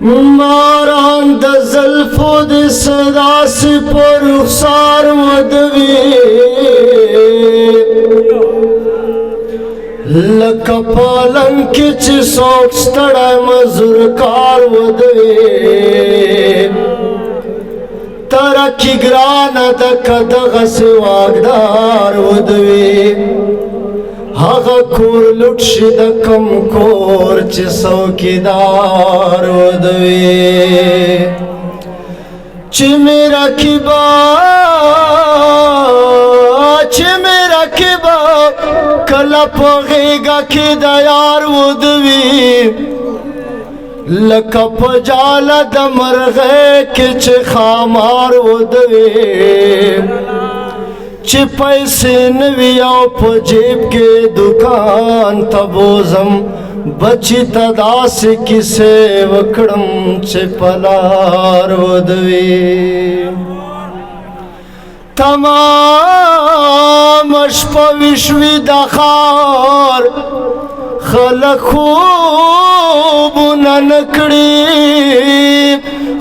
ماران د زلفو د صدا سی پر رخسار ودوی لکه پالنګ کې چې څوک ستړی مزدور کار ودوی ترکی ګرانه ده که دغسې واګدار ودوی هغه کور لوټ شي د کم کور چې څوکیدار ودوي چې مې رقیبه کله په غېږه کې د یار ودوي لکه په جاله د مرغۍ کې چې خامار ودوي چې پیسې نه وي او په جیب کې دکان ته بوزم بچی ته داسې کیسې وکړم چې په لار ودوي تمام شپه وشوي د ښار خلک خوبونه نه کړي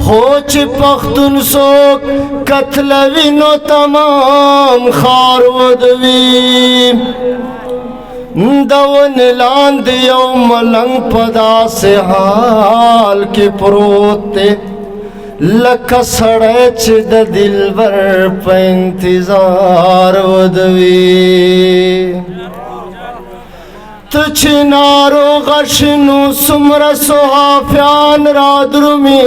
خو چې پښتون څوک قتلوي نو تمام ښار ودوي د ونې لاندې یو ملنګ په داسې حال کې پروت دی لکه سړی چې د دلبر په انتظار ودوي ته چې ناروغه شې نو څومره صحافیان را درومي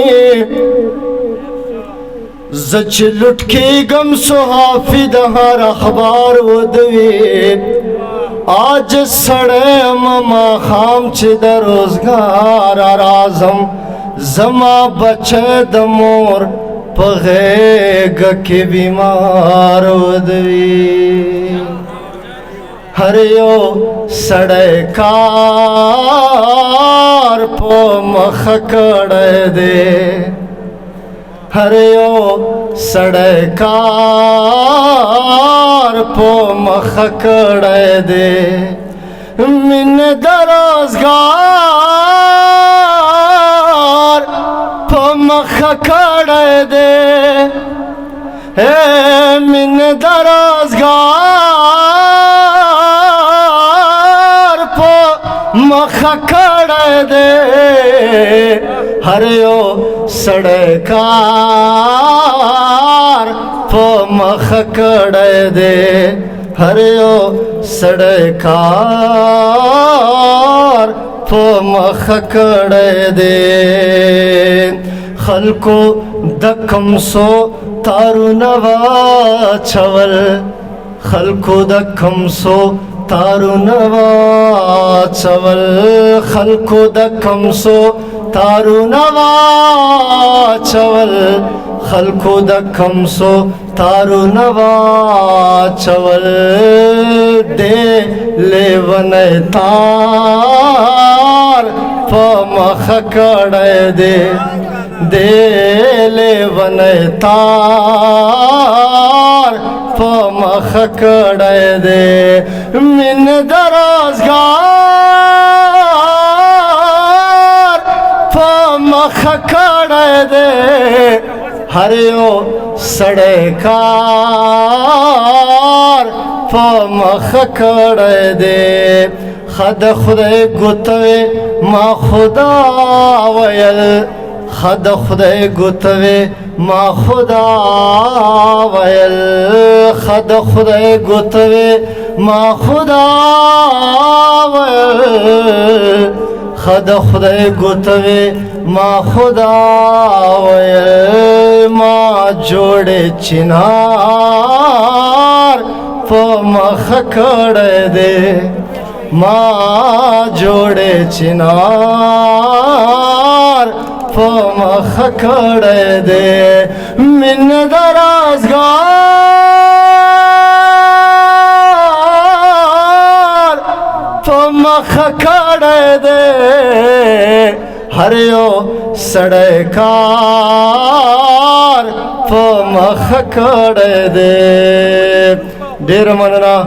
زه چې لوټ کېږم صحافي د هر اخبار ودوي عاجز سړی یم ماښام چې د روزګار راځم زما بچی د مور په غېږه کې بیمار ودوي هر یو سړی کار په مخه کړی دی هر یو سړی کار په مخه کړی دی مینه د روزګار په مخه کړی دی مینه د روزګار په مخه کړی دی هر یو سړی کار په مخه کړی دی هر یو سړی کار په مخه کړی دی خلکو د کمسو تارونه واچول خلکو د کمسو تارونه واچول خلکو د کمسو تارونه واچول خلکو د کمسو تارونه واچول دې لیونی تار په مخه کړی دی دې لیونی تار په مخه کړی دی مینه د روزګار په مخه کړی دی هر یو سړی کار په مخه کړی دی خد خدای ګوتوي ما خدا ویل خد خدای ګوتوي ما خدا ویل خد خدای ګوتوي ما خدا ویل خد خدای ګوتوي ما خدا ویل ما جوړې چنار په مخه کړی دی ما جوړې چنار په مخه کړی دی مینه د روزګار په مخه کړی دی هر یو سړی کار په مخه کړی دی ډېره مننه